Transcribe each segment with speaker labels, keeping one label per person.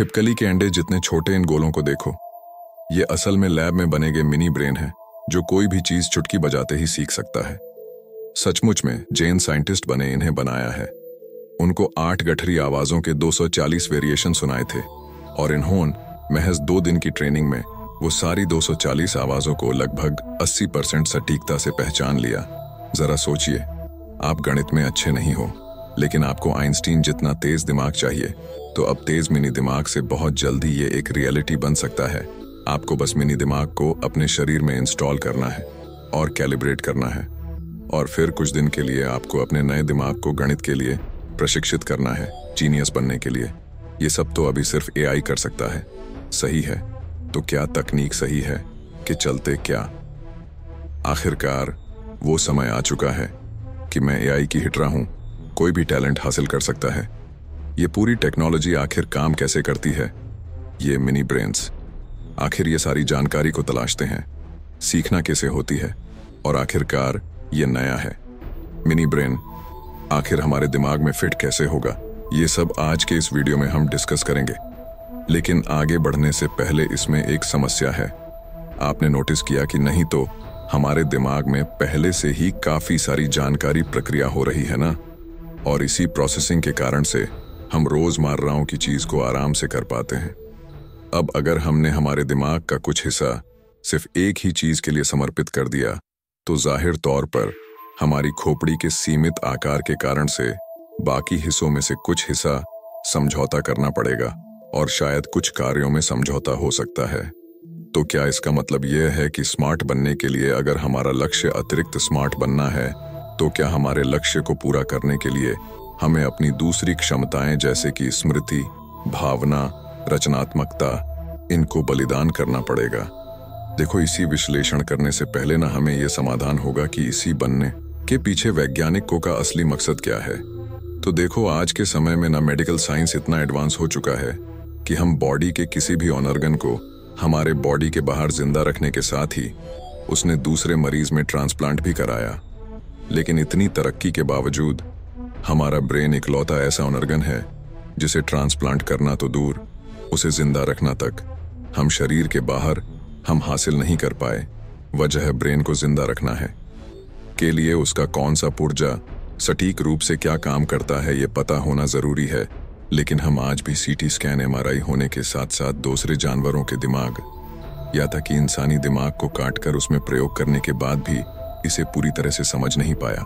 Speaker 1: छिपकली के अंडे जितने छोटे इन गोलों को देखो। ये असल में लैब में बने गए मिनी ब्रेन है जो कोई भी चीज चुटकी बजाते ही सीख सकता है। सचमुच में जैन साइंटिस्ट बने इन्हें बनाया है। उनको 8 गठरी आवाजों के 240 वेरिएशन सुनाए थे और इन्होंने महज 2 दिन की ट्रेनिंग में वो सारी 240 आवाजों को लगभग 80% सटीकता से पहचान लिया। जरा सोचिए, आप गणित में अच्छे नहीं हो, लेकिन आपको आइंस्टीन जितना तेज दिमाग चाहिए, तो अब तेज मिनी दिमाग से बहुत जल्दी ये एक रियलिटी बन सकता है। आपको बस मिनी दिमाग को अपने शरीर में इंस्टॉल करना है और कैलिब्रेट करना है, और फिर कुछ दिन के लिए आपको अपने नए दिमाग को गणित के लिए प्रशिक्षित करना है, जीनियस बनने के लिए। ये सब तो अभी सिर्फ एआई कर सकता है। सही है, तो क्या तकनीक सही है कि चलते क्या? आखिरकार वो समय आ चुका है कि मैं एआई की हिटरा हूं। कोई भी टैलेंट हासिल कर सकता है। ये पूरी टेक्नोलॉजी आखिर काम कैसे करती है? ये मिनी ब्रेन्स आखिर ये सारी जानकारी को तलाशते हैं, सीखना कैसे होती है, और आखिरकार ये नया है। मिनी ब्रेन आखिर हमारे दिमाग में फिट कैसे होगा? ये सब आज के इस वीडियो में हम डिस्कस करेंगे। लेकिन आगे बढ़ने से पहले इसमें एक समस्या है। आपने नोटिस किया कि नहीं तो हमारे दिमाग में पहले से ही काफी सारी जानकारी प्रक्रिया हो रही है ना, और इसी प्रोसेसिंग के कारण से हम रोजमर्राओं की चीज को आराम से कर पाते हैं। अब अगर हमने हमारे दिमाग का कुछ हिस्सा सिर्फ एक ही चीज के लिए समर्पित कर दिया, तो जाहिर तौर पर हमारी खोपड़ी के सीमित आकार के कारण से बाकी हिस्सों में से कुछ हिस्सा समझौता करना पड़ेगा, और शायद कुछ कार्यों में समझौता हो सकता है। तो क्या इसका मतलब यह है कि स्मार्ट बनने के लिए अगर हमारा लक्ष्य अतिरिक्त स्मार्ट बनना है, तो क्या हमारे लक्ष्य को पूरा करने के लिए हमें अपनी दूसरी क्षमताएं जैसे कि स्मृति, भावना, रचनात्मकता, इनको बलिदान करना पड़ेगा? देखो, इसी विश्लेषण करने से पहले ना हमें यह समाधान होगा कि इसी बनने के पीछे वैज्ञानिकों का असली मकसद क्या है। तो देखो, आज के समय में ना मेडिकल साइंस इतना एडवांस हो चुका है कि हम बॉडी के किसी भी ऑर्गन को हमारे बॉडी के बाहर जिंदा रखने के साथ ही उसने दूसरे मरीज में ट्रांसप्लांट भी कराया। लेकिन इतनी तरक्की के बावजूद हमारा ब्रेन इकलौता ऐसा ऑर्गन है जिसे ट्रांसप्लांट करना तो दूर, उसे जिंदा रखना तक हम शरीर के बाहर हम हासिल नहीं कर पाए। वजह ब्रेन को जिंदा रखना है के लिए उसका कौन सा पुर्जा सटीक रूप से क्या काम करता है, ये पता होना जरूरी है। लेकिन हम आज भी सीटी स्कैन, एमआरआई होने के साथ साथ दूसरे जानवरों के दिमाग या तक कि इंसानी दिमाग को काटकर उसमें प्रयोग करने के बाद भी इसे पूरी तरह से समझ नहीं पाया।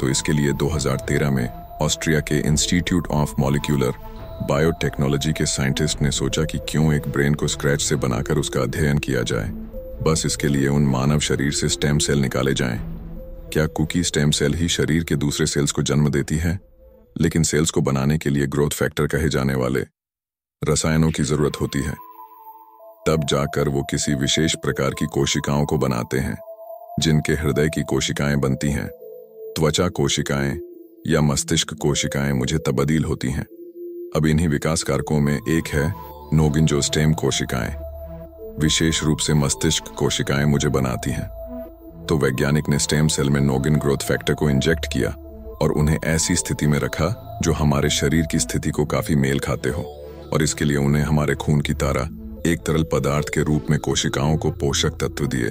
Speaker 1: तो इसके लिए 2013 में ऑस्ट्रिया के इंस्टीट्यूट ऑफ मॉलिक्यूलर बायोटेक्नोलॉजी के साइंटिस्ट ने सोचा कि क्यों एक ब्रेन को स्क्रैच से बनाकर उसका अध्ययन किया जाए। बस इसके लिए उन मानव शरीर से स्टेम सेल निकाले जाएं। क्या कुकी स्टेम सेल ही शरीर के दूसरे सेल्स को जन्म देती है? लेकिन सेल्स को बनाने के लिए ग्रोथ फैक्टर कहे जाने वाले रसायनों की जरूरत होती है। तब जाकर वो किसी विशेष प्रकार की कोशिकाओं को बनाते हैं, जिनके हृदय की कोशिकाएं बनती हैं, त्वचा कोशिकाएं या मस्तिष्क कोशिकाएं मुझे तब्दील होती हैं। अब इन्हीं विकास कारकों में एक है नोगिनजोस्टेम कोशिकाएं। विशेष रूप से मस्तिष्क कोशिकाएं मुझे बनाती हैं। तो वैज्ञानिक ने स्टेम सेल में नोगिन ग्रोथ फैक्टर को इंजेक्ट किया और उन्हें ऐसी स्थिति में रखा जो हमारे शरीर की स्थिति को काफी मेल खाते हो, और इसके लिए उन्हें हमारे खून की तरह एक तरल पदार्थ के रूप में कोशिकाओं को पोषक तत्व दिए,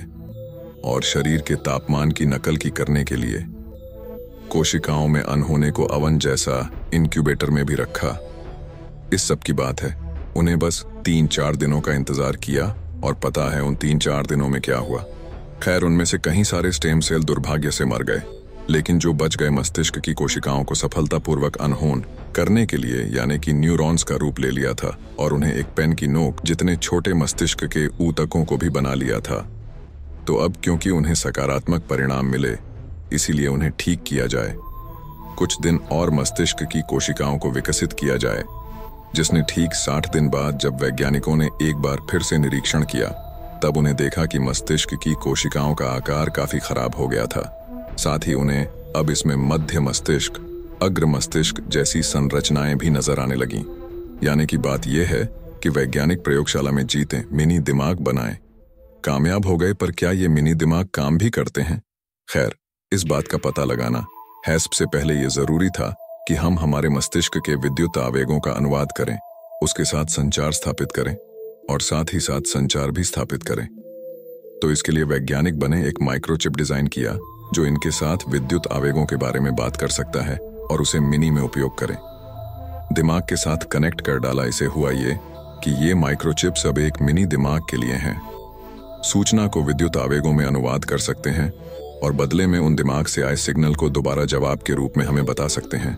Speaker 1: और शरीर के तापमान की नकल की करने के लिए कोशिकाओं में अनहोने को अवन जैसा इंक्यूबेटर में भी रखा। इस सब की बात है, उन्हें बस 3-4 दिनों का इंतजार किया, और पता है उन 3-4 दिनों में क्या हुआ? खैर, उनमें से कई सारे स्टेम सेल दुर्भाग्य से मर गए, लेकिन जो बच गए मस्तिष्क की कोशिकाओं को सफलतापूर्वक अनहोन करने के लिए यानी कि न्यूरॉन्स का रूप ले लिया था, और उन्हें एक पेन की नोक जितने छोटे मस्तिष्क के ऊतकों को भी बना लिया था। तो अब क्योंकि उन्हें सकारात्मक परिणाम मिले, इसीलिए उन्हें ठीक किया जाए। कुछ दिन और मस्तिष्क की कोशिकाओं को विकसित किया जाए, जिसने ठीक 60 दिन बाद जब वैज्ञानिकों ने एक बार फिर से निरीक्षण किया, तब उन्हें देखा कि मस्तिष्क की कोशिकाओं का आकार काफी खराब हो गया था। साथ ही उन्हें अब इसमें मध्य मस्तिष्क, अग्र मस्तिष्क जैसी संरचनाएं भी नजर आने लगीं। यानी कि बात यह है कि वैज्ञानिक प्रयोगशाला में जीते मिनी दिमाग बनाए, कामयाब हो गए, पर क्या ये मिनी दिमाग काम भी करते हैं? खैर, इस बात का पता लगाना है सबसे पहले ये जरूरी था कि हम हमारे मस्तिष्क के विद्युत आवेगों का अनुवाद करें, उसके साथ संचार स्थापित करें और साथ ही साथ संचार भी स्थापित करें। तो इसके लिए वैज्ञानिक बने एक माइक्रोचिप डिजाइन किया जो इनके साथ विद्युत आवेगों के बारे में बात कर सकता है और उसे मिनी में उपयोग करें। दिमाग के साथ कनेक्ट कर डाला। इसे हुआ ये कि ये माइक्रोचिप्स अब एक मिनी दिमाग के लिए हैं। सूचना को विद्युत आवेगों में अनुवाद कर सकते हैं और बदले में उन दिमाग से आए सिग्नल को दोबारा जवाब के रूप में हमें बता सकते हैं।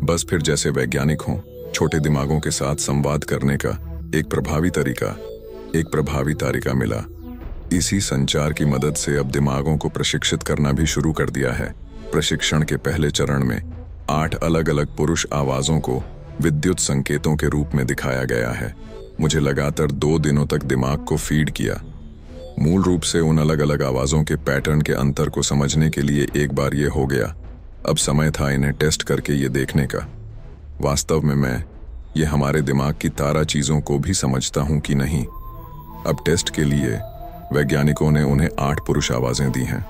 Speaker 1: बस फिर जैसे वैज्ञानिक हों, छोटे दिमागों के साथ संवाद करने का एक प्रभावी तरीका मिला। इसी संचार की मदद से अब दिमागों को प्रशिक्षित करना भी शुरू कर दिया है। प्रशिक्षण के पहले चरण में 8 अलग अलग पुरुष आवाजों को विद्युत संकेतों के रूप में दिखाया गया है। मुझे लगातार 2 दिनों तक दिमाग को फीड किया, मूल रूप से उन अलग अलग आवाजों के पैटर्न के अंतर को समझने के लिए। एक बार ये हो गया, अब समय था इन्हें टेस्ट करके ये देखने का वास्तव में मैं ये हमारे दिमाग की तारा चीजों को भी समझता हूं कि नहीं। अब टेस्ट के लिए वैज्ञानिकों ने उन्हें 8 पुरुष आवाजें दी हैं।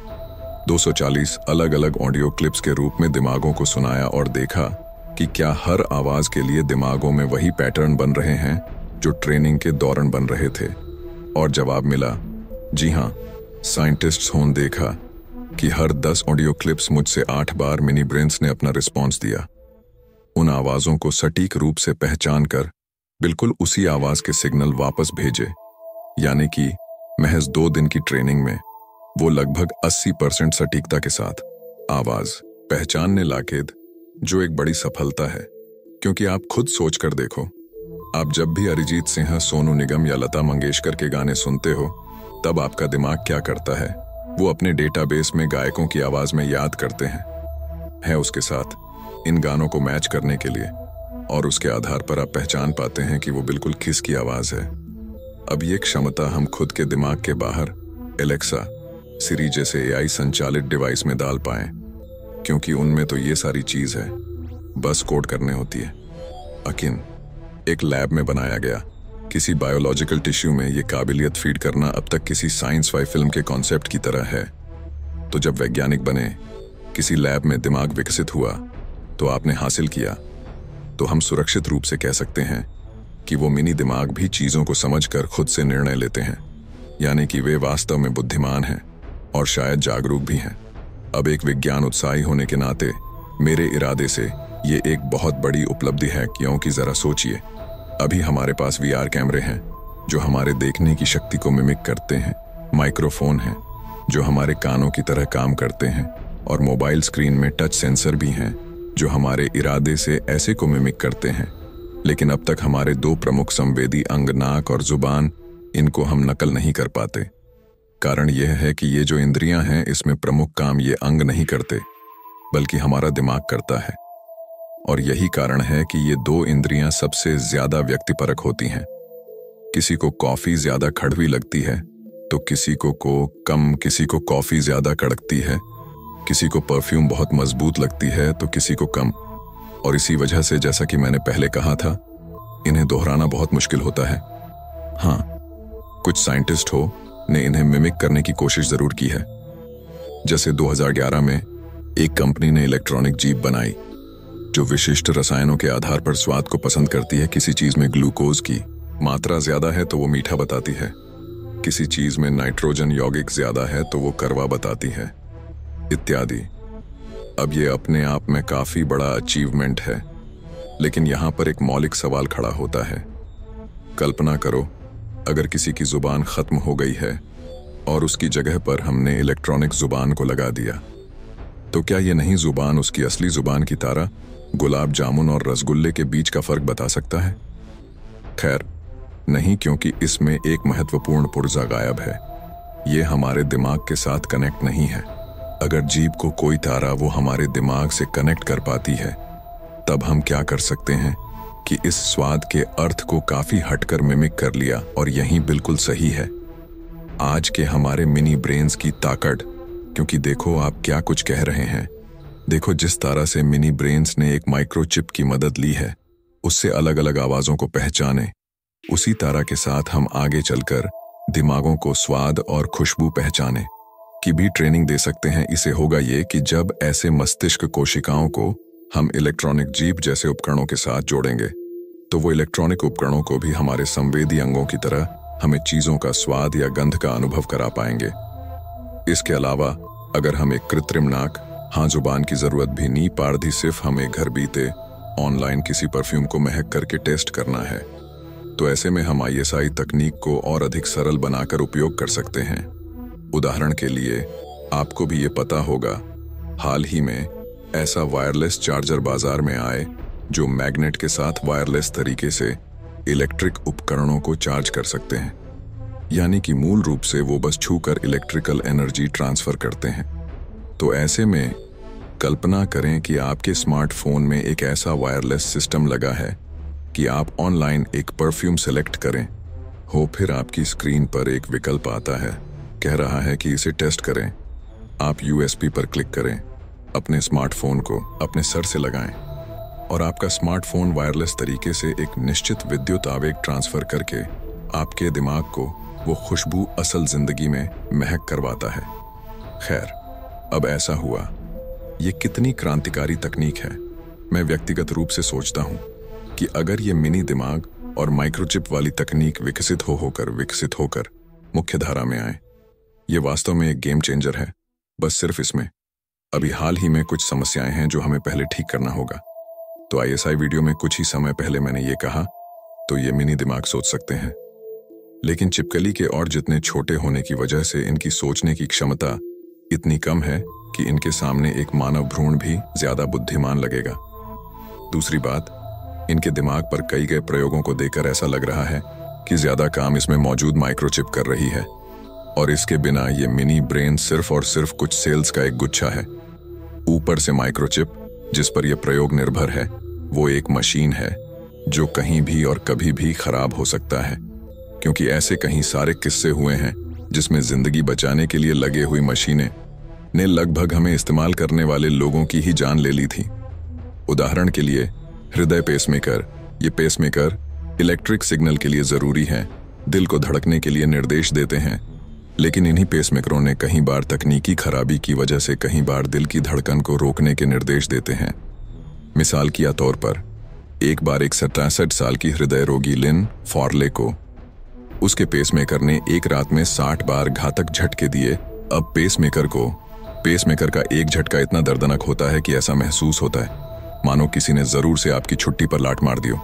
Speaker 1: 240 अलग अलग ऑडियो क्लिप्स के रूप में दिमागों को सुनाया और देखा कि क्या हर आवाज के लिए दिमागों में वही पैटर्न बन रहे हैं जो ट्रेनिंग के दौरान बन रहे थे। और जवाब मिला, जी हाँ। साइंटिस्ट्स ने देखा कि हर 10 ऑडियो क्लिप्स मुझसे 8 बार मिनी ब्रेन्स ने अपना रिस्पॉन्स दिया। उन आवाजों को सटीक रूप से पहचान कर बिल्कुल उसी आवाज के सिग्नल वापस भेजे। यानी कि महज 2 दिन की ट्रेनिंग में वो लगभग 80% सटीकता के साथ आवाज पहचानने लगे, जो एक बड़ी सफलता है। क्योंकि आप खुद सोच कर देखो, आप जब भी अरिजीत सिंह, सोनू निगम या लता मंगेशकर के गाने सुनते हो, तब आपका दिमाग क्या करता है? वो अपने डेटाबेस में गायकों की आवाज में याद करते हैं उसके साथ इन गानों को मैच करने के लिए, और उसके आधार पर आप पहचान पाते हैं कि वो बिल्कुल किसकी आवाज है। अब ये क्षमता हम खुद के दिमाग के बाहर एलेक्सा, सिरी जैसे एआई संचालित डिवाइस में डाल पाएं, क्योंकि उनमें तो ये सारी चीज है, बस कोड करने होती है। अकिन एक लैब में बनाया गया किसी बायोलॉजिकल टिश्यू में ये काबिलियत फीड करना अब तक किसी साइंस फाई फिल्म के कॉन्सेप्ट की तरह है। तो जब वैज्ञानिक बने, किसी लैब में दिमाग विकसित हुआ, तो आपने हासिल किया, तो हम सुरक्षित रूप से कह सकते हैं कि वो मिनी दिमाग भी चीजों को समझकर खुद से निर्णय लेते हैं। यानी कि वे वास्तव में बुद्धिमान हैं और शायद जागरूक भी हैं। अब एक विज्ञान उत्साही होने के नाते मेरे इरादे से ये एक बहुत बड़ी उपलब्धि है, क्योंकि जरा सोचिए, अभी हमारे पास वीआर कैमरे हैं जो हमारे देखने की शक्ति को मिमिक करते हैं, माइक्रोफोन हैं जो हमारे कानों की तरह काम करते हैं, और मोबाइल स्क्रीन में टच सेंसर भी हैं जो हमारे इरादे से ऐसे को मिमिक करते हैं। लेकिन अब तक हमारे 2 प्रमुख संवेदी अंग, नाक और जुबान, इनको हम नकल नहीं कर पाते। कारण यह है कि ये जो इंद्रियां हैं, इसमें प्रमुख काम ये अंग नहीं करते, बल्कि हमारा दिमाग करता है। और यही कारण है कि ये 2 इंद्रियां सबसे ज्यादा व्यक्तिपरक होती हैं। किसी को कॉफी ज्यादा कड़वी लगती है तो किसी को कम, किसी को कॉफी ज्यादा कड़कती है, किसी को परफ्यूम बहुत मजबूत लगती है तो किसी को कम। और इसी वजह से, जैसा कि मैंने पहले कहा था, इन्हें दोहराना बहुत मुश्किल होता है। हाँ, कुछ साइंटिस्ट ने इन्हें मिमिक करने की कोशिश जरूर की है। जैसे 2011 में एक कंपनी ने इलेक्ट्रॉनिक जीभ बनाई जो विशिष्ट रसायनों के आधार पर स्वाद को पसंद करती है। किसी चीज में ग्लूकोज की मात्रा ज्यादा है तो वो मीठा बताती है, किसी चीज में नाइट्रोजन यौगिक ज्यादा है तो वो कड़वा बताती है, इत्यादि। अब ये अपने आप में काफी बड़ा अचीवमेंट है, लेकिन यहां पर एक मौलिक सवाल खड़ा होता है। कल्पना करो, अगर किसी की जुबान खत्म हो गई है और उसकी जगह पर हमने इलेक्ट्रॉनिक जुबान को लगा दिया, तो क्या ये नहीं जुबान उसकी असली जुबान की तरह गुलाब जामुन और रसगुल्ले के बीच का फर्क बता सकता है? खैर नहीं, क्योंकि इसमें एक महत्वपूर्ण पुर्जा गायब है। ये हमारे दिमाग के साथ कनेक्ट नहीं है। अगर जीभ को कोई तारा वो हमारे दिमाग से कनेक्ट कर पाती है, तब हम क्या कर सकते हैं कि इस स्वाद के अर्थ को काफी हटकर मिमिक कर लिया। और यही बिल्कुल सही है आज के हमारे मिनी ब्रेन्स की ताकत। क्योंकि देखो आप क्या कुछ कह रहे हैं। देखो, जिस तरह से मिनी ब्रेन्स ने एक माइक्रोचिप की मदद ली है उससे अलग अलग आवाजों को पहचाने, उसी तरह के साथ हम आगे चलकर दिमागों को स्वाद और खुशबू पहचाने की भी ट्रेनिंग दे सकते हैं। इसे होगा ये कि जब ऐसे मस्तिष्क कोशिकाओं को हम इलेक्ट्रॉनिक जीभ जैसे उपकरणों के साथ जोड़ेंगे, तो वो इलेक्ट्रॉनिक उपकरणों को भी हमारे संवेदी अंगों की तरह हमें चीजों का स्वाद या गंध का अनुभव करा पाएंगे। इसके अलावा अगर हमें कृत्रिम नाक, हाँ जुबान की जरूरत भी नहीं पड़ती, सिर्फ हमें घर बीते ऑनलाइन किसी परफ्यूम को महक करके टेस्ट करना है, तो ऐसे में हम ISI तकनीक को और अधिक सरल बनाकर उपयोग कर सकते हैं। उदाहरण के लिए आपको भी ये पता होगा, हाल ही में ऐसा वायरलेस चार्जर बाजार में आए जो मैग्नेट के साथ वायरलेस तरीके से इलेक्ट्रिक उपकरणों को चार्ज कर सकते हैं, यानी कि मूल रूप से वो बस छूकर इलेक्ट्रिकल एनर्जी ट्रांसफर करते हैं। तो ऐसे में कल्पना करें कि आपके स्मार्टफोन में एक ऐसा वायरलेस सिस्टम लगा है कि आप ऑनलाइन एक परफ्यूम सेलेक्ट करें हो, फिर आपकी स्क्रीन पर एक विकल्प आता है, कह रहा है कि इसे टेस्ट करें। आप USB पर क्लिक करें, अपने स्मार्टफोन को अपने सर से लगाएं और आपका स्मार्टफोन वायरलेस तरीके से एक निश्चित विद्युत आवेग ट्रांसफर करके आपके दिमाग को वो खुशबू असल जिंदगी में महक करवाता है। खैर, अब ऐसा हुआ, ये कितनी क्रांतिकारी तकनीक है। मैं व्यक्तिगत रूप से सोचता हूँ कि अगर ये मिनी दिमाग और माइक्रोचिप वाली तकनीक विकसित होकर मुख्य धारा में आए, ये वास्तव में एक गेम चेंजर है। बस सिर्फ इसमें अभी हाल ही में कुछ समस्याएं हैं जो हमें पहले ठीक करना होगा। तो ISI वीडियो में कुछ ही समय पहले मैंने ये कहा, तो ये मिनी दिमाग सोच सकते हैं, लेकिन छिपकली के और जितने छोटे होने की वजह से इनकी सोचने की क्षमता इतनी कम है कि इनके सामने एक मानव भ्रूण भी ज्यादा बुद्धिमान लगेगा। दूसरी बात, इनके दिमाग पर कई गए प्रयोगों को देखकर ऐसा लग रहा है कि ज्यादा काम इसमें मौजूद माइक्रोचिप कर रही है, और इसके बिना ये मिनी ब्रेन सिर्फ और सिर्फ कुछ सेल्स का एक गुच्छा है। ऊपर से माइक्रोचिप जिस पर यह प्रयोग निर्भर है, वो एक मशीन है जो कहीं भी और कभी भी खराब हो सकता है, क्योंकि ऐसे कहीं सारे किस्से हुए हैं जिसमें जिंदगी बचाने के लिए लगे हुई मशीनें ने लगभग हमें इस्तेमाल करने वाले लोगों की ही जान ले ली थी। उदाहरण के लिए हृदय पेसमेकर। ये पेसमेकर इलेक्ट्रिक सिग्नल के लिए जरूरी है, दिल को धड़कने के लिए निर्देश देते हैं, लेकिन इन्हीं पेसमेकरों ने कई बार तकनीकी खराबी की वजह से कई बार दिल की धड़कन को रोकने के निर्देश देते हैं। मिसाल के तौर पर एक बार एक 67 साल की हृदय रोगी लिन फॉर्ले को उसके पेसमेकर ने एक रात में 60 बार घातक झटके दिए। अब पेसमेकर का एक झटका इतना दर्दनाक होता है कि ऐसा महसूस होता है मानो किसी ने जरूर से आपकी छुट्टी पर लात मार दियो,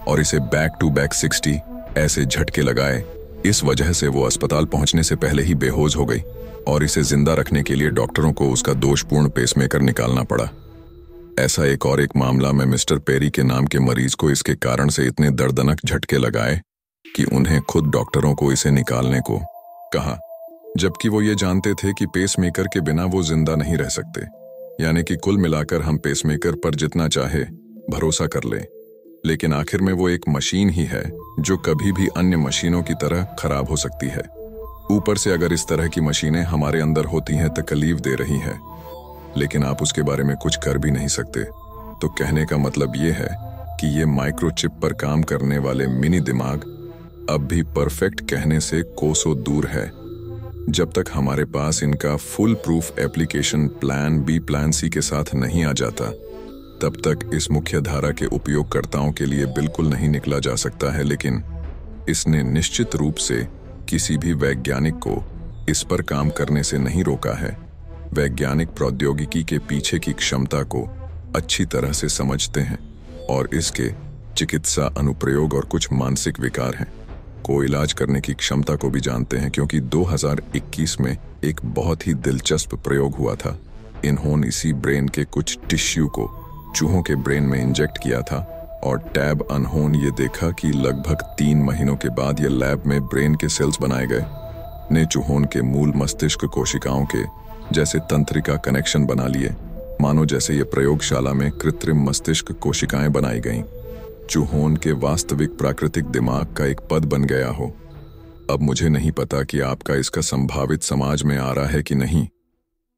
Speaker 1: और इसे बैक टू बैक 60 ऐसे झटके लगाए। इस वजह से वो अस्पताल पहुंचने से पहले ही बेहोश हो गई, और इसे जिंदा रखने के लिए डॉक्टरों को उसका दोषपूर्ण पेसमेकर निकालना पड़ा। ऐसा एक और एक मामला में मिस्टर पेरी के नाम के मरीज को इसके कारण से इतने दर्दनाक झटके लगाए कि उन्हें खुद डॉक्टरों को इसे निकालने को कहा, जबकि वो ये जानते थे कि पेसमेकर के बिना वो जिंदा नहीं रह सकते। यानी कि कुल मिलाकर हम पेसमेकर पर जितना चाहे भरोसा कर लें, लेकिन आखिर में वो एक मशीन ही है जो कभी भी अन्य मशीनों की तरह खराब हो सकती है। ऊपर से अगर इस तरह की मशीनें हमारे अंदर होती हैं तकलीफ दे रही हैं, लेकिन आप उसके बारे में कुछ कर भी नहीं सकते, तो कहने का मतलब ये है कि ये माइक्रोचिप पर काम करने वाले मिनी दिमाग अब भी परफेक्ट कहने से कोसों दूर है। जब तक हमारे पास इनका full proof application plan B plan C के साथ नहीं आ जाता, तब तक इस मुख्य धारा के उपयोगकर्ताओं के लिए बिल्कुल नहीं निकला जा सकता है। लेकिन इसने निश्चित रूप से किसी भी वैज्ञानिक को इस पर काम करने से नहीं रोका है। वैज्ञानिक प्रौद्योगिकी के पीछे की क्षमता को अच्छी तरह से समझते हैं और इसके चिकित्सा अनुप्रयोग और कुछ मानसिक विकार हैं को इलाज करने की क्षमता को भी जानते हैं, क्योंकि 2021 में एक बहुत ही दिलचस्प प्रयोग हुआ था। इन्होंने इसी ब्रेन के कुछ टिश्यू को चूहों के ब्रेन में इंजेक्ट किया था, और टैब अनहोन ये देखा कि लगभग 3 महीनों के बाद ये लैब में ब्रेन के सेल्स बनाए गए ने चूहों के मूल मस्तिष्क कोशिकाओं के जैसे तंत्रिका कनेक्शन बना लिए, मानो जैसे ये प्रयोगशाला में कृत्रिम मस्तिष्क कोशिकाएं बनाई गईं। चूहों के वास्तविक प्राकृतिक दिमाग का एक पद बन गया हो। अब मुझे नहीं पता कि आपका इसका संभावित समाज में आ रहा है कि नहीं,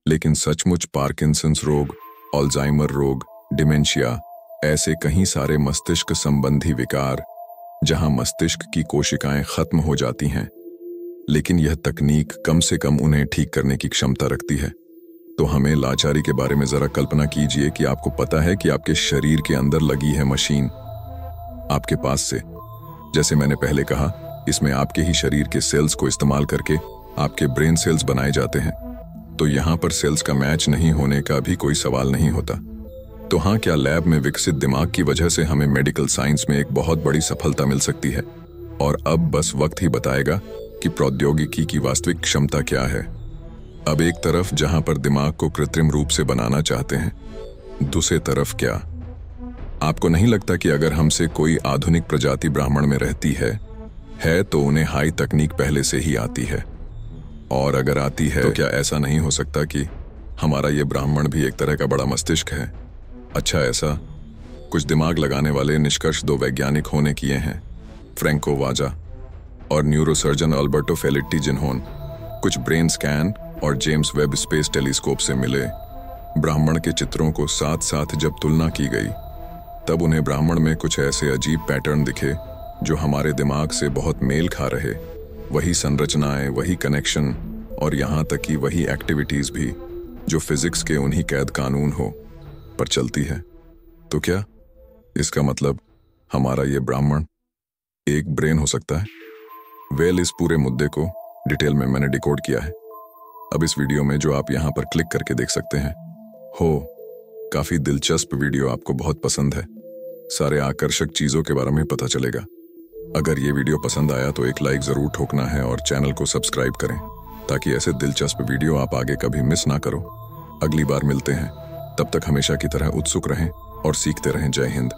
Speaker 1: लेकिन सचमुच पार्किंसंस रोग, अल्जाइमर रोग, डिमेंशिया, ऐसे कई सारे मस्तिष्क संबंधी विकार जहां मस्तिष्क की कोशिकाएं खत्म हो जाती हैं, लेकिन यह तकनीक कम से कम उन्हें ठीक करने की क्षमता रखती है। तो हमें लाचारी के बारे में जरा कल्पना कीजिए कि आपको पता है कि आपके शरीर के अंदर लगी है मशीन, आपके पास से। जैसे मैंने पहले कहा, इसमें आपके ही शरीर के सेल्स को इस्तेमाल करके आपके ब्रेन सेल्स बनाए जाते हैं। तो यहाँ पर सेल्स का मैच नहीं होने का भी कोई सवाल नहीं होता। तो हाँ, क्या लैब में विकसित दिमाग की वजह से हमें मेडिकल साइंस में एक बहुत बड़ी सफलता मिल सकती है? और अब बस वक्त ही बताएगा कि प्रौद्योगिकी की वास्तविक क्षमता क्या है। अब एक तरफ जहां पर दिमाग को कृत्रिम रूप से बनाना चाहते हैं, दूसरी तरफ क्या आपको नहीं लगता कि अगर हमसे कोई आधुनिक प्रजाति ब्राह्मण में रहती है तो उन्हें हाई तकनीक पहले से ही आती है? और अगर आती है तो क्या ऐसा नहीं हो सकता कि हमारा ये ब्राह्मण भी एक तरह का बड़ा मस्तिष्क है? अच्छा, ऐसा कुछ दिमाग लगाने वाले निष्कर्ष दो वैज्ञानिक होने किए हैं, फ्रैंको वाजा और न्यूरोसर्जन अल्बर्टो फेलिट्टी, जिन्होंने कुछ ब्रेन स्कैन और जेम्स वेब स्पेस टेलीस्कोप से मिले ब्राह्मण के चित्रों को साथ साथ जब तुलना की गई, तब उन्हें ब्राह्मण में कुछ ऐसे अजीब पैटर्न दिखे जो हमारे दिमाग से बहुत मेल खा रहे। वही संरचनाएं, वही कनेक्शन और यहाँ तक कि वही एक्टिविटीज भी जो फिजिक्स के उन्हीं कैद कानून हो पर चलती है। तो क्या इसका मतलब हमारा ये ब्राह्मण एक ब्रेन हो सकता है? इस पूरे मुद्दे को डिटेल में मैंने डिकोड किया है अब इस वीडियो में, जो आप यहाँ पर क्लिक करके देख सकते हैं। काफी दिलचस्प वीडियो, आपको बहुत पसंद है। सारे आकर्षक चीजों के बारे में पता चलेगा। अगर ये वीडियो पसंद आया तो एक लाइक जरूर ठोकना है और चैनल को सब्सक्राइब करें ताकि ऐसे दिलचस्प वीडियो आप आगे कभी मिस ना करो। अगली बार मिलते हैं, तब तक हमेशा की तरह उत्सुक रहें और सीखते रहें। जय हिंद।